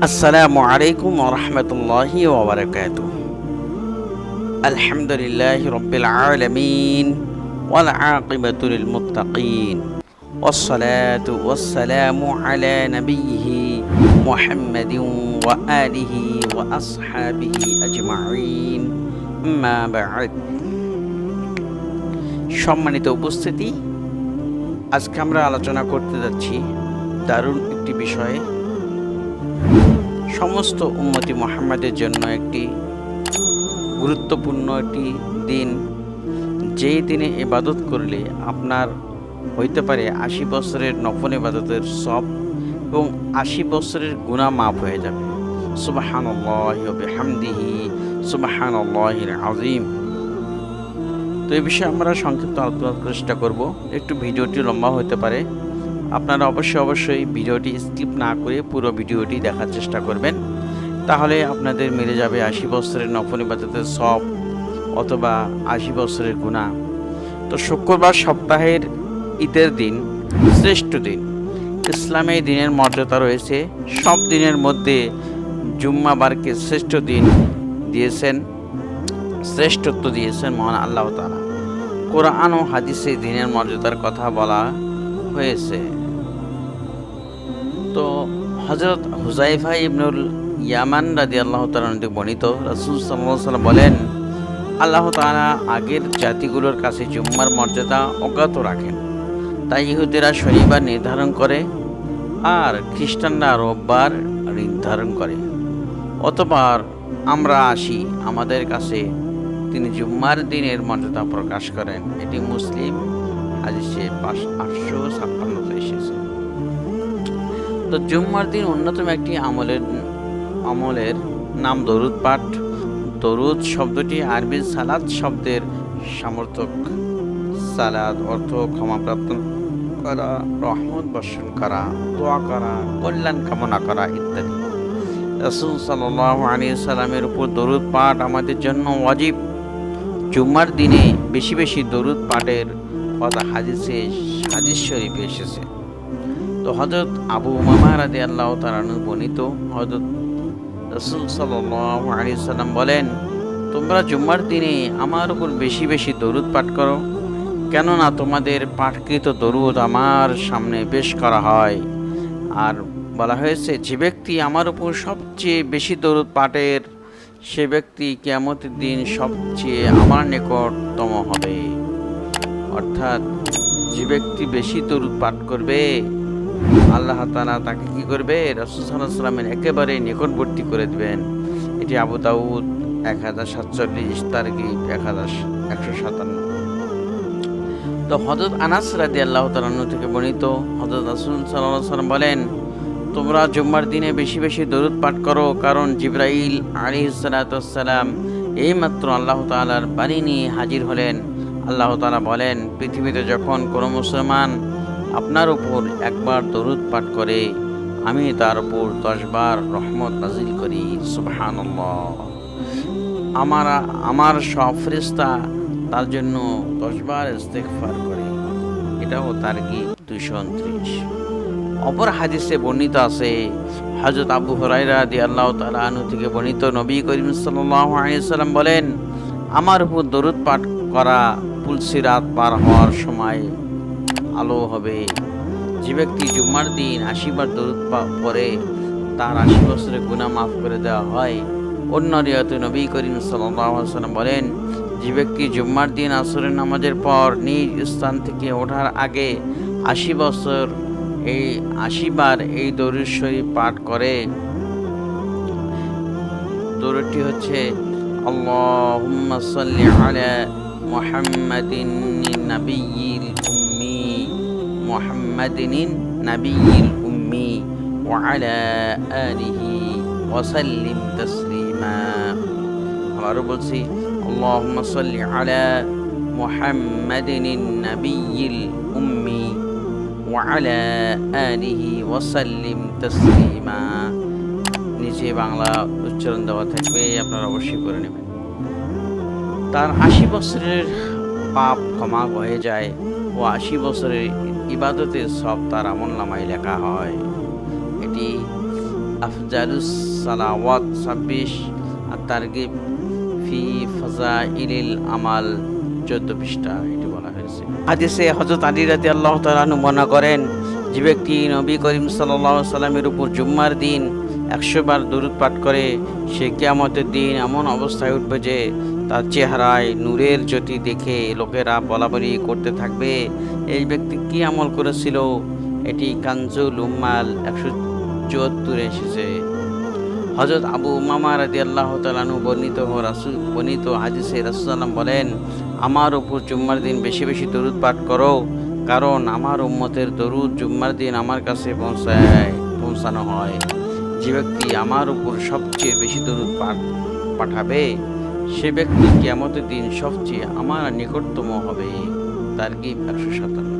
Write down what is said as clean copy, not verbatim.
আসসালামু আলাইকুম ওয়া রাহমাতুল্লাহি ওয়া বারাকাতুহু। আলহামদুলিল্লাহি রাব্বিল আলামিন ওয়াল আকিবাতু লিল মুত্তাকিন ওয়াস সালাতু ওয়াস সালামু আলা নাবিয়্যিহি মুহাম্মাদিন ওয়া আলিহি ওয়া আসহাবিহি আজমাইন, আম্মা বা'দ। সম্মানিত উপস্থিতি, আজকে আমরা আলোচনা করতে যাচ্ছি দারুণ একটি বিষয়ে। সমস্ত উম্মতি মুহাম্মাদের জন্য একটি গুরুত্বপূর্ণ একটি দিন, যেই দিনে ইবাদত করলে আপনার হইতে পারে ৮০ বছরের নফল ইবাদতের সওয়াব এবং ৮০ বছরের গুনাহ মাফ হয়ে যাবে। সুবহানাল্লাহি ওয়া বিহামদিহি সুবহানাল্লাহিল আযীম। তো এই বিষয়ে আমরা সংক্ষিপ্ত আলোচনা করার চেষ্টা করব। একটু ভিডিওটি লম্বা হতে পারে, আপনারা অবশ্যই ভিডিওটি স্কিপ না করে পুরো ভিডিওটি দেখার চেষ্টা করবেন, তাহলে আপনাদের মিলে যাবে ৮০ বছরের নফল ইবাদতের সওয়াব অথবা ৮০ বছরের গুনাহ। তো শুক্রবার সপ্তাহের ঈদের দিন শ্রেষ্ঠ দিন। ইসলামে দিনের মর্যাদা রয়েছে, সব দিনের মধ্যে জুম্মাবারকে শ্রেষ্ঠত্ব দিয়েছেন মহান আল্লাহ তাআলা। কোরআন ও হাদিসে দিনের মর্যাদার কথা বলা হয়েছে। তো হযরত হুযায়ফা ইবনুল ইয়ামান রাদিয়াল্লাহু তাআলা থেকে বর্ণিত, রাসূল সাল্লাল্লাহু আলাইহি ওয়াসাল্লাম বলেন, আল্লাহ তাআলা আগের জাতিগুলোর কাছে জুম্মার মর্যাদা অজ্ঞাত রাখেন। তাই ইহুদিরা শনিবার নির্ধারণ করে আর খ্রিস্টানরা রোববার নির্ধারণ করে। অতঃপর আমরা আসি, আমাদের কাছে তিনি জুম্মার দিনের মর্যাদা প্রকাশ করেন। এটি মুসলিম হাদিসে 856 এসেছে। তো জুম্মার দিন অন্যতম একটি আমলের নাম দরুদ পাঠ। দরুদ শব্দটি আরবি সালাত শব্দের সমর্থক। সালাত অর্থ ক্ষমা প্রার্থনা করা, রহমত বর্ষণ করা, দোয়া করা, কল্যাণ কামনা করা ইত্যাদি। রাসূল সাল্লাল্লাহু আলাইহি সাল্লামের উপর দরুদ পাঠ আমাদের জন্য ওয়াজিব। জুম্মার দিনে বেশি বেশি দরুদ পাঠের কথা হাদিস শরীফে এসেছে। তো হযরত আবু উমামা রাদিয়াল্লাহু তাআলা বর্ণিত, হযরত রাসূল সাল্লাল্লাহু আলাইহি সাল্লাম বলেন, তোমরা জুম্মার দিনে আমার উপর বেশি বেশি দরুদ পাঠ করো, কেননা তোমাদের পাঠকৃত দরুদ আমার সামনে পেশ করা হয়। আর বলা হয়েছে, যে ব্যক্তি আমার উপর সবচেয়ে বেশি দরুদ পাঠের সে ব্যক্তি কিয়ামতের দিন সবচেয়ে আমার নিকটতম হবে। অর্থাৎ যে ব্যক্তি বেশি দরুদ পাঠ করবে, আল্লাহ তাআলা তাকে কি করবে? রাসূল সাল্লাল্লাহু আলাইহি ওয়াসাল্লামের একেবারে নিকটবর্তী করে দিবেন। এটি আবু দাউদ 1047, তারগীব 1157। তো হযরত আনাস রাদিয়াল্লাহু তাআলা থেকে বর্ণিত, হযরত রাসূল সাল্লাল্লাহু আলাইহি ওয়াসাল্লাম বলেন, তোমরা জুম্মার দিনে বেশি বেশি দরুদ পাঠ করো, কারণ জিবরাইল আলাইহিস সালাতু ওয়াস সালাম এইমাত্র আল্লাহ তাআলার বাণী নিয়ে হাজির হলেন। আল্লাহ তাআলা বলেন, পৃথিবীতে যখন কোনো মুসলমান আপনার উপর একবার দরুদ পাঠ করে, আমি তার উপর 10 বার রহমত নাজিল করি। সুবহানাল্লাহ। আমার সব ফেরেশতা তার জন্য 10 বার ইস্তেগফার করে। এটাও তারগীব 229। অপর হাদিসে বর্ণিত আছে, হযরত আবু হুরায়রা রাদিয়াল্লাহু তাআলা আনহু থেকে বর্ণিত, নবী করিম সাল্লাল্লাহু আলাইহি ওয়াসাল্লাম বলেন, আমার উপর দরুদ পাঠ করা পুলসিরাত পার হওয়ার সময় আলো হবে। যে ব্যক্তি জুম্মার দিন ৮০ বার দরুদ পড়ে, তার ৮০ বছরের গুনাহ মাফ করে দেওয়া হয়। অন্য রিওয়ায়াতে নবী করিম সাল্লাল্লাহু আলাইহি ওয়াসাল্লাম বলেন, যে ব্যক্তি জুম্মার দিন আসরের নামাজের পর নিজ স্থান থেকে ওঠার আগে ৮০ বার এই দরুদ শরীফ পাঠ করে, দরুদটি হচ্ছে, আল্লাহুম্মা সাল্লি আলা মুহাম্মাদিন নাবিয়্যিল উম্মি ওয়া আলা আলিহি ওয়া সাল্লিম তাসলিমা। আবারও বলছি, আল্লাহুম্মা সাল্লি আলা মুহাম্মাদিন নাবিয়্যিল উম্মি ওয়া আলা আলিহি ওয়া সাল্লিম তাসলিমা। নিচে বাংলা উচ্চারণ দেওয়া থাকবে, আপনারা অবশ্যই করে নেবেন। তার ৮০ বছরের পাপ ক্ষমা হয়ে যায় ও ৮০ বছরের ইবাদতের সব তার আমলনামায় লেখা হয়। এটি আফজালুস সালাওয়াত 26, আর তারগিব ফি ফাজাইলিল আমাল 14 পৃষ্ঠা এটি বলা হয়েছে। হাদিসে হযরত আলী রাদিয়াল্লাহু তাআলা আনহু বর্ণনা করেন, যে ব্যক্তি নবী করিম সাল্লাল্লাহু আলাইহি সাল্লামের উপর জুম্মার দিন 100 বার দরুদ পাঠ করে, সে কিয়ামতের দিন এমন অবস্থায় উঠবে যে তার চেহারায় নূরের জ্যোতি দেখে লোকেরা বলাবলি করতে থাকবে, এই ব্যক্তি কি আমল করেছিল। এটি কানজুল উম্মাল 174 এসেছে। হযরত আবু উমামা রাদিয়াল্লাহু তাআলা আনহু বর্ণিত হাদিসে রাসূল সাল্লাল্লাহু আলাইহি বলেন, আমার উপর জুম্মার দিন বেশি বেশি দরুদ পাঠ করো, কারণ আমার উম্মতের দরুদ জুম্মার দিন আমার কাছে পৌঁছানো হয়। যে ব্যক্তি আমার উপর সবচেয়ে বেশি দরুদ পাঠাবে, সে ব্যক্তি কিয়ামতের দিন সবচেয়ে আমার নিকটতম হবে। তারগিব 157।